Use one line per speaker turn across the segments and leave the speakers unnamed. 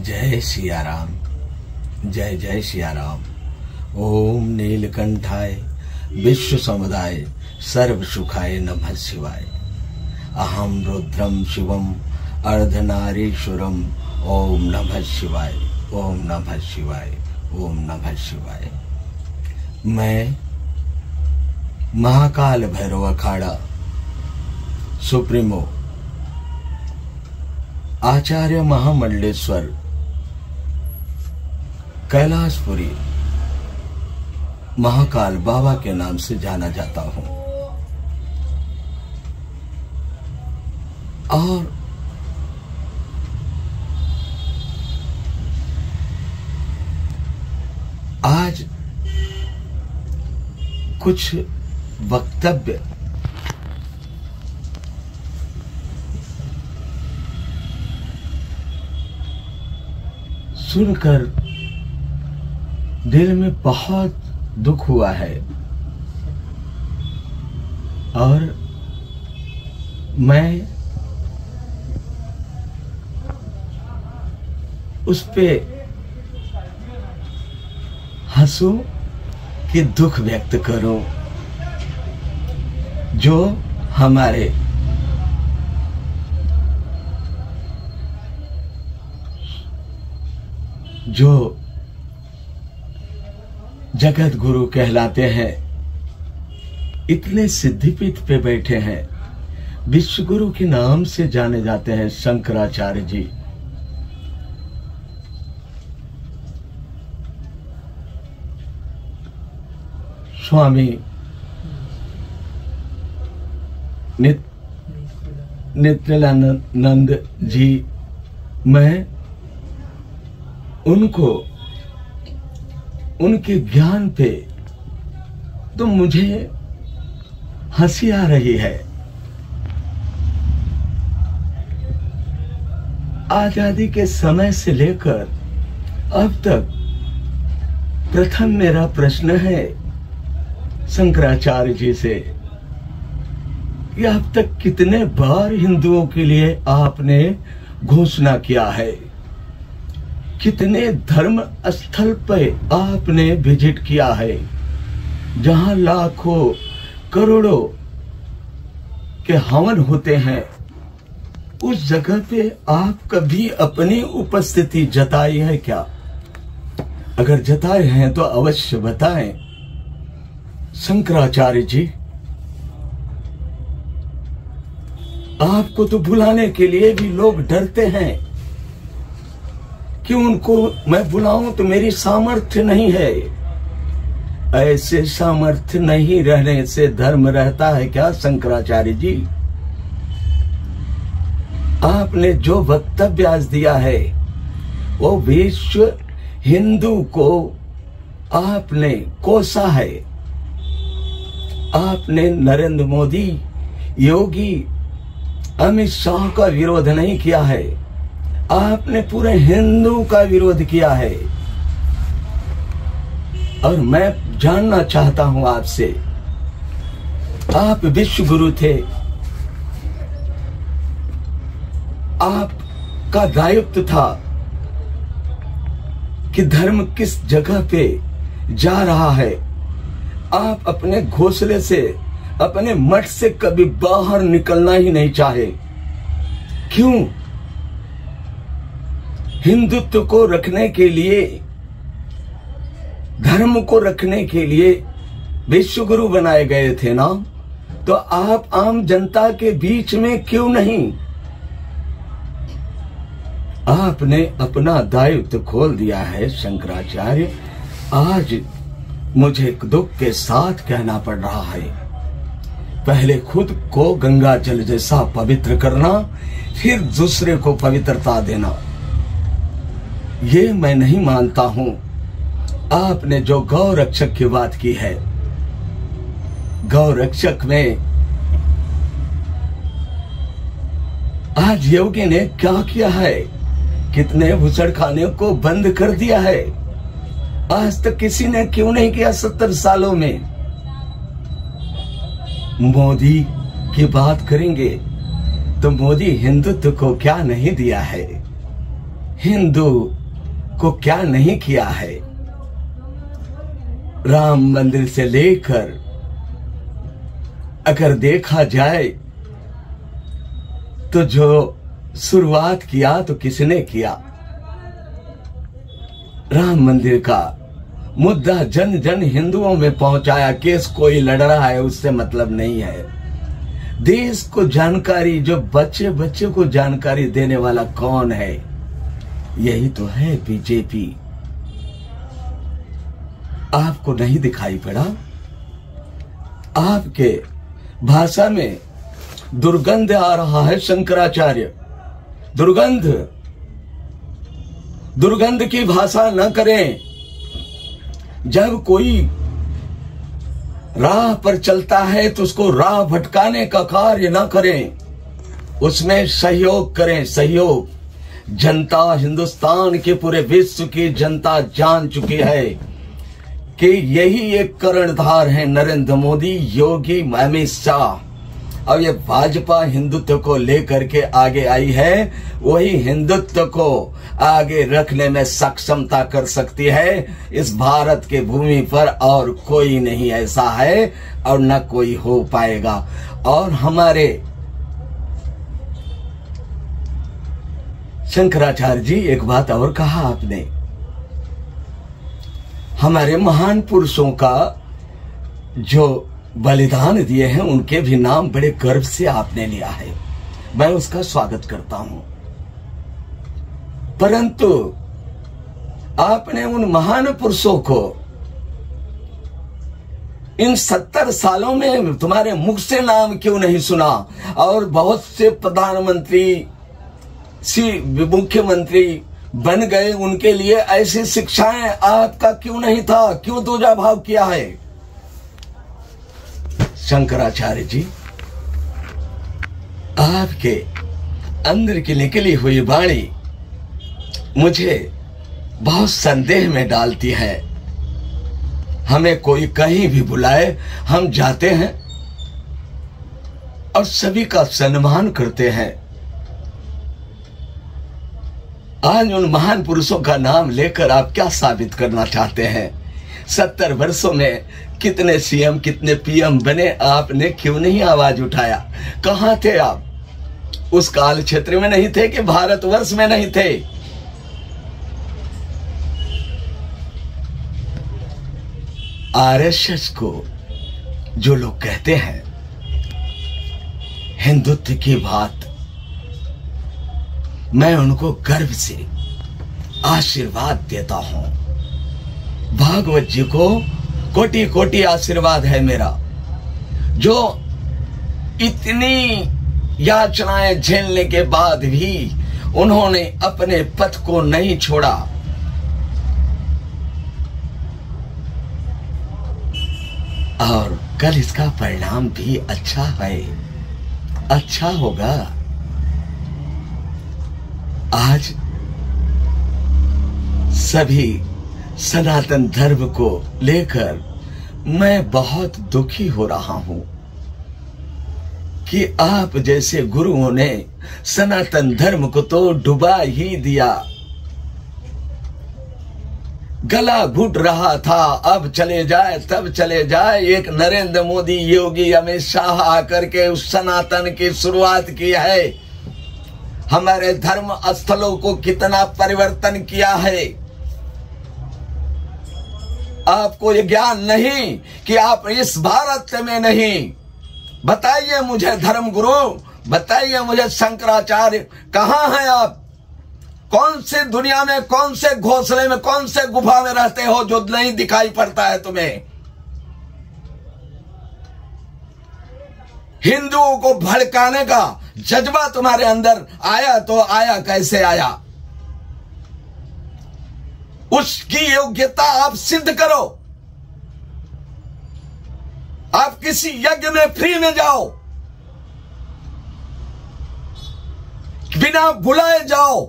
जय सिया राम, जय जय सिया राम। ओम नीलकंठाय विश्व समुदाय सर्व सुखाय नमः शिवाय। अहम रुद्रम शिवम अर्धनारीश्वरम। ओम नमः शिवाय, ओम नमः शिवाय, ओम नमः शिवाय। मैं महाकाल भैरव अखाड़ा सुप्रीमो आचार्य महामंडलेश्वर कैलाशपुरी महाकाल बाबा के नाम से जाना जाता हूं। और आज कुछ वक्तव्य सुनकर दिल में बहुत दुख हुआ है और मैं उस पे हंसूं कि दुख व्यक्त करूं। जो हमारे जो जगत गुरु कहलाते हैं, इतने सिद्धिपीठ पे बैठे हैं, विश्व गुरु के नाम से जाने जाते हैं शंकराचार्य जी। स्वामी नित्यानंद जी, मैं उनको उनके ज्ञान पे तो मुझे हंसी आ रही है। आजादी के समय से लेकर अब तक प्रथम मेरा प्रश्न है शंकराचार्य जी से कि अब तक कितने बार हिंदुओं के लिए आपने घोषणा किया है, कितने धर्म स्थल पे आपने विजिट किया है, जहां लाखों करोड़ों के हवन होते हैं, उस जगह पे आप कभी अपनी उपस्थिति जताई है क्या? अगर जताए हैं तो अवश्य बताएं शंकराचार्य जी। आपको तो बुलाने के लिए भी लोग डरते हैं कि उनको मैं बुलाऊं तो मेरी सामर्थ्य नहीं है। ऐसे सामर्थ्य नहीं रहने से धर्म रहता है क्या शंकराचार्य जी? आपने जो वक्तव्य आज दिया है वो विश्व हिंदू को आपने कोसा है। आपने नरेंद्र मोदी, योगी, अमित शाह का विरोध नहीं किया है, आपने पूरे हिंदू का विरोध किया है। और मैं जानना चाहता हूं आपसे, आप विश्व गुरु थे, आपका दायित्व था कि धर्म किस जगह पे जा रहा है। आप अपने घोंसले से, अपने मठ से कभी बाहर निकलना ही नहीं चाहे। क्यों? हिंदुत्व को रखने के लिए, धर्म को रखने के लिए विश्व गुरु बनाए गए थे ना, तो आप आम जनता के बीच में क्यों नहीं? आपने अपना दायित्व खोल दिया है शंकराचार्य। आज मुझे दुख के साथ कहना पड़ रहा है, पहले खुद को गंगा जल जैसा पवित्र करना, फिर दूसरे को पवित्रता देना, ये मैं नहीं मानता हूं। आपने जो गौ रक्षक की बात की है, गौ रक्षक में आज योगी ने क्या किया है? कितने भूसड़खाने को बंद कर दिया है। आज तक किसी ने क्यों नहीं किया 70 सालों में? मोदी की बात करेंगे तो मोदी हिंदुत्व को क्या नहीं दिया है। हिंदू को क्या नहीं किया है। राम मंदिर से लेकर अगर देखा जाए तो जो शुरुआत किया तो किसने किया? राम मंदिर का मुद्दा जन जन हिंदुओं में पहुंचाया। केस कोई लड़ रहा है उससे मतलब नहीं है। देश को जानकारी, जो बच्चे बच्चे को जानकारी देने वाला कौन है? यही तो है बीजेपी। आपको नहीं दिखाई पड़ा? आपके भाषा में दुर्गंध आ रहा है शंकराचार्य। दुर्गंध की भाषा न करें। जब कोई राह पर चलता है तो उसको राह भटकाने का कार्य न करें, उसमें सहयोग करें। सहयोग जनता, हिंदुस्तान के पूरे विश्व की जनता जान चुकी है कि यही एक कर्णधार है, नरेंद्र मोदी, योगी, अमित शाह। अब ये भाजपा हिंदुत्व को लेकर के आगे आई है, वही हिंदुत्व को आगे रखने में सक्षमता कर सकती है। इस भारत के भूमि पर और कोई नहीं ऐसा है और न कोई हो पाएगा। और हमारे शंकराचार्य जी, एक बात और कहा आपने, हमारे महान पुरुषों का जो बलिदान दिए हैं उनके भी नाम बड़े गर्व से आपने लिया है। मैं उसका स्वागत करता हूं। परंतु आपने उन महान पुरुषों को इन 70 सालों में तुम्हारे मुख से नाम क्यों नहीं सुना? और बहुत से प्रधानमंत्री, मुख्यमंत्री बन गए, उनके लिए ऐसी शिक्षाएं आपका क्यों नहीं था? क्यों दूजा भाव किया है? शंकराचार्य जी, आपके अंदर की निकली हुई वाणी मुझे बहुत संदेह में डालती है। हमें कोई कहीं भी बुलाए, हम जाते हैं और सभी का सम्मान करते हैं। आज उन महान पुरुषों का नाम लेकर आप क्या साबित करना चाहते हैं? 70 वर्षों में कितने सीएम, कितने पीएम बने, आपने क्यों नहीं आवाज उठाया? कहां थे आप? उस काल क्षेत्र में नहीं थे कि भारतवर्ष में नहीं थे? आरएसएस को जो लोग कहते हैं हिंदुत्व की बात, मैं उनको गर्व से आशीर्वाद देता हूं। भागवत जी को कोटि कोटि आशीर्वाद है मेरा, जो इतनी याचनाएं झेलने के बाद भी उन्होंने अपने पथ को नहीं छोड़ा। और कल इसका परिणाम भी अच्छा है, अच्छा होगा। आज सभी सनातन धर्म को लेकर मैं बहुत दुखी हो रहा हूं कि आप जैसे गुरुओं ने सनातन धर्म को तो डुबा ही दिया। गला घुट रहा था, अब चले जाए तब चले जाए। एक नरेंद्र मोदी, योगी, अमित शाह आकर के उस सनातन की शुरुआत की है। हमारे धर्म स्थलों को कितना परिवर्तन किया है। आपको ये ज्ञान नहीं कि आप इस भारत में नहीं। बताइए मुझे धर्म गुरु, बताइए मुझे शंकराचार्य, कहां हैं आप? कौन से दुनिया में, कौन से घोंसले में, कौन से गुफा में रहते हो जो नहीं दिखाई पड़ता है तुम्हें? हिंदुओं को भड़काने का जज्बा तुम्हारे अंदर आया तो आया, कैसे आया? उसकी योग्यता आप सिद्ध करो। आप किसी यज्ञ में फ्री में जाओ, बिना बुलाए जाओ,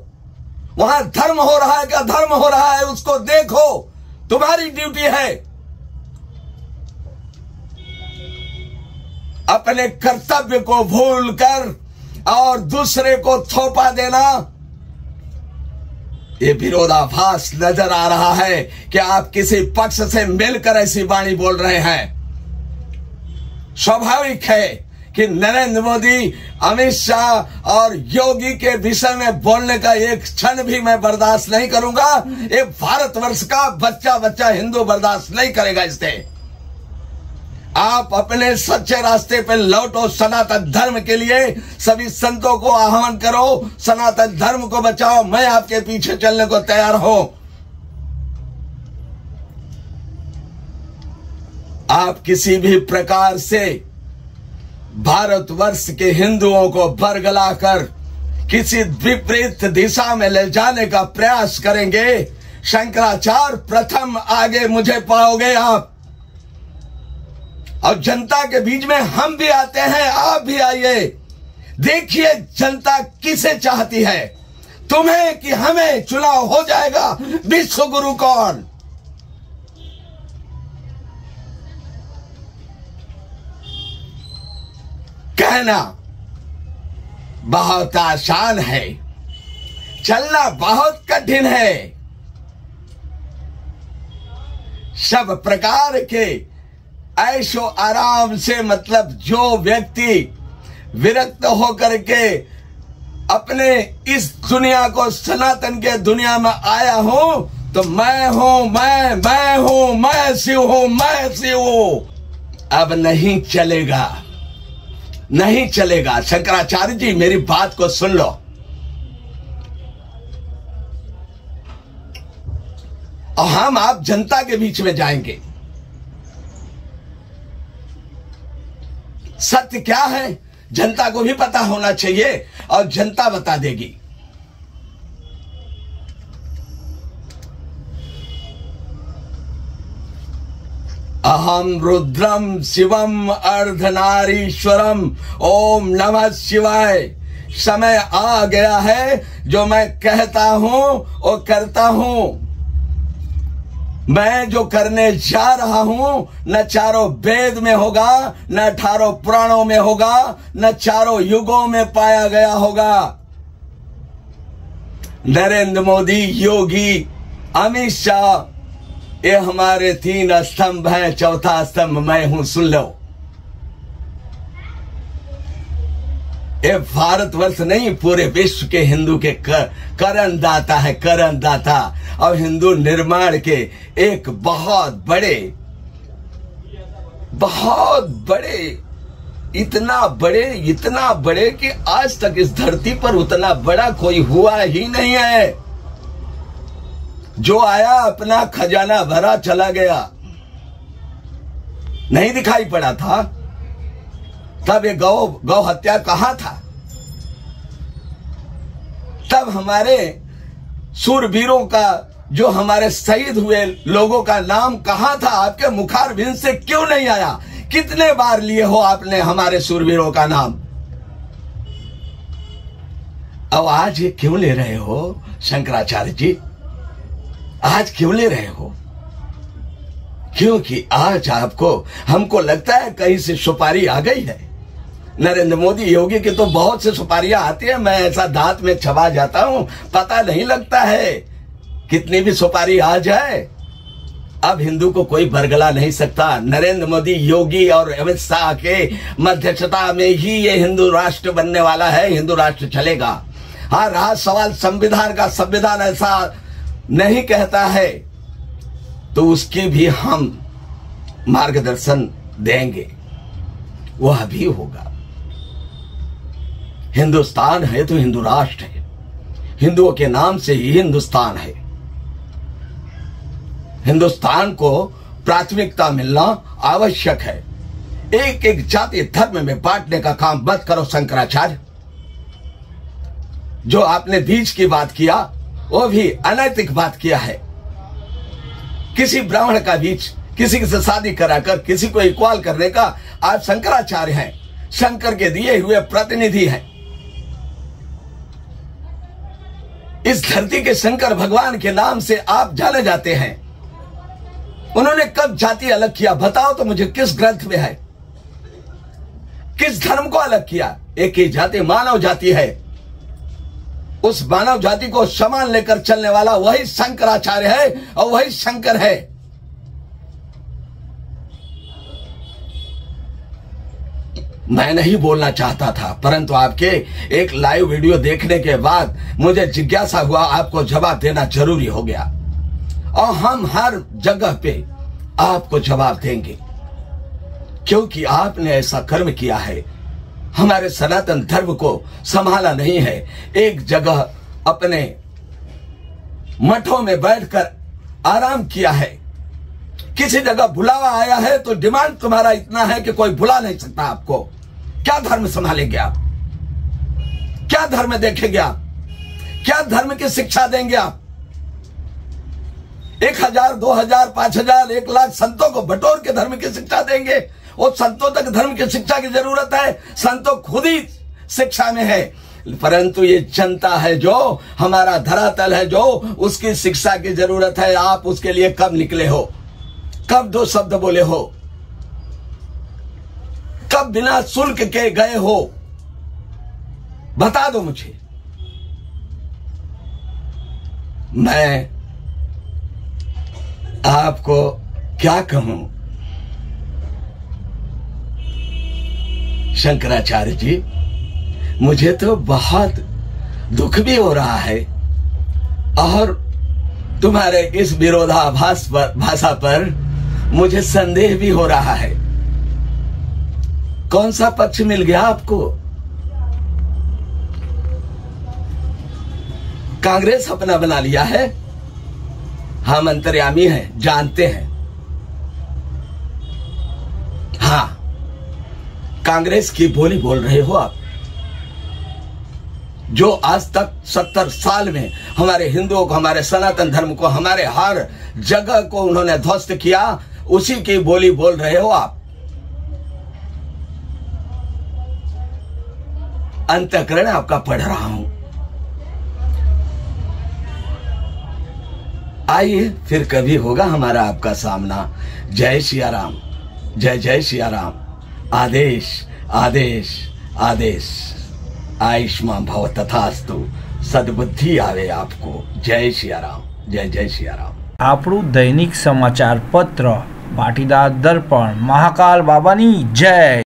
वहां धर्म हो रहा है क्या, धर्म हो रहा है उसको देखो, तुम्हारी ड्यूटी है। अपने कर्तव्य को भूलकर और दूसरे को थोपा देना ये विरोधाभास नजर आ रहा है कि आप किसी पक्ष से मिलकर ऐसी वाणी बोल रहे हैं। स्वाभाविक है कि नरेंद्र मोदी, अमित शाह और योगी के विषय में बोलने का एक क्षण भी मैं बर्दाश्त नहीं करूंगा। ये भारतवर्ष का बच्चा बच्चा हिंदू बर्दाश्त नहीं करेगा इससे। आप अपने सच्चे रास्ते पर लौटो, सनातन धर्म के लिए सभी संतों को आह्वान करो, सनातन धर्म को बचाओ। मैं आपके पीछे चलने को तैयार हूं। आप किसी भी प्रकार से भारतवर्ष के हिंदुओं को बरगलाकर किसी विपरीत दिशा में ले जाने का प्रयास करेंगे, शंकराचार्य प्रथम आगे मुझे पाओगे आप। और जनता के बीच में हम भी आते हैं, आप भी आइए। देखिए जनता किसे चाहती है, तुम्हें कि हमें। चुनाव हो जाएगा, विश्व गुरु कौन। कहना बहुत आसान है, चलना बहुत कठिन है। सब प्रकार के ऐशो आराम से, मतलब जो व्यक्ति विरक्त होकर के अपने इस दुनिया को, सनातन के दुनिया में आया हूं, तो मैं हूं, मैं हूं, मैं शिव हूं, मैं शिव हूं। अब नहीं चलेगा, नहीं चलेगा। शंकराचार्य जी मेरी बात को सुन लो। और हम आप जनता के बीच में जाएंगे। सत्य क्या है जनता को भी पता होना चाहिए और जनता बता देगी। अहम रुद्रम शिवम अर्धनारीश्वरम ओम नमः शिवाय। समय आ गया है, जो मैं कहता हूं वो करता हूं। मैं जो करने जा रहा हूं न चारों वेद में होगा, न 18 पुराणों में होगा, न चारों युगों में पाया गया होगा। नरेंद्र मोदी, योगी, अमित शाह, ये हमारे 3 स्तंभ हैं, चौथा स्तंभ मैं हूं। सुन लो, ये भारतवर्ष नहीं, पूरे विश्व के हिंदू के करण दाता है, करण दाता। और हिंदू निर्माण के एक बहुत बड़े इतना बड़े कि आज तक इस धरती पर उतना बड़ा कोई हुआ ही नहीं है। जो आया अपना खजाना भरा चला गया, नहीं दिखाई पड़ा था। तब ये गौ हत्या कहां था? तब हमारे सूरवीरों का, जो हमारे शहीद हुए लोगों का नाम कहां था? आपके मुखारबिंद से क्यों नहीं आया? कितने बार लिए हो आपने हमारे सूरवीरों का नाम? अब आज ये क्यों ले रहे हो शंकराचार्य जी? आज क्यों ले रहे हो? क्योंकि आज हमको लगता है कहीं से सुपारी आ गई है। नरेंद्र मोदी, योगी की तो बहुत से सुपारियां आती है, मैं ऐसा दांत में चबा जाता हूं, पता नहीं लगता है कितनी भी सुपारी आ जाए। अब हिंदू को कोई बरगला नहीं सकता। नरेंद्र मोदी, योगी और अमित शाह के मध्यस्थता में ही ये हिंदू राष्ट्र बनने वाला है, हिंदू राष्ट्र चलेगा। हाँ, रहा सवाल संविधान का, संविधान ऐसा नहीं कहता है, तो उसकी भी हम मार्गदर्शन देंगे, वह भी होगा। हिंदुस्तान है तो हिंदू राष्ट्र है, हिंदुओं के नाम से ही हिंदुस्तान है। हिंदुस्तान को प्राथमिकता मिलना आवश्यक है। एक एक जाति धर्म में बांटने का काम मत करो शंकराचार्य। जो आपने बीज की बात किया वो भी अनैतिक बात किया है। किसी ब्राह्मण का बीज किसी से शादी कराकर किसी को इक्वाल करने का आप शंकराचार्य हैं, शंकर के दिए हुए प्रतिनिधि हैं। इस धरती के शंकर भगवान के नाम से आप जाने जाते हैं। उन्होंने कब जाति अलग किया बताओ तो मुझे, किस ग्रंथ में है? किस धर्म को अलग किया? एक ही जाति मानव जाति है। उस मानव जाति को समान लेकर चलने वाला वही शंकराचार्य है और वही शंकर है। मैं नहीं बोलना चाहता था, परंतु आपके एक लाइव वीडियो देखने के बाद मुझे जिज्ञासा हुआ, आपको जवाब देना जरूरी हो गया। और हम हर जगह पे आपको जवाब देंगे, क्योंकि आपने ऐसा कर्म किया है, हमारे सनातन धर्म को संभाला नहीं है। एक जगह अपने मठों में बैठकर आराम किया है, किसी जगह बुलावा आया है तो डिमांड तुम्हारा इतना है कि कोई बुला नहीं सकता आपको। क्या धर्म संभालेंगे आप? क्या धर्म देखेंगे आप? क्या धर्म की शिक्षा देंगे आप? 1000, 2000, 5000, 1 लाख संतों को बटोर के धर्म की शिक्षा देंगे? वो संतों तक धर्म की शिक्षा की जरूरत है, संतों खुद ही शिक्षा में है। परंतु ये जनता है जो हमारा धरातल है, जो उसकी शिक्षा की जरूरत है। आप उसके लिए कब निकले हो? कब 2 शब्द बोले हो? कब बिना शुल्क के गए हो? बता दो मुझे। मैं आपको क्या कहूं शंकराचार्य जी, मुझे तो बहुत दुख भी हो रहा है और तुम्हारे इस विरोधाभास भाषा पर मुझे संदेह भी हो रहा है। कौन सा पक्ष मिल गया आपको? कांग्रेस अपना बना लिया है? हम अंतर्यामी हैं, जानते हैं। हां, कांग्रेस की बोली बोल रहे हो आप, जो आज तक 70 साल में हमारे हिंदुओं को, हमारे सनातन धर्म को, हमारे हर जगह को उन्होंने ध्वस्त किया, उसी की बोली बोल रहे हो आप। अंतःकरण आपका पढ़ रहा हूं। आइए फिर कभी होगा हमारा आपका सामना। जय सिया राम, जय जय सिया राम। आदेश आदेश आदेश। आयुष्मान भव तथास्तु। सद्बुद्धि आवे आपको। जय सिया राम, जय जय सिया राम।
આપણું દૈનિક સમાચાર પત્ર પાટીદાર દર્પણ મહાકાલ બાબાની જય।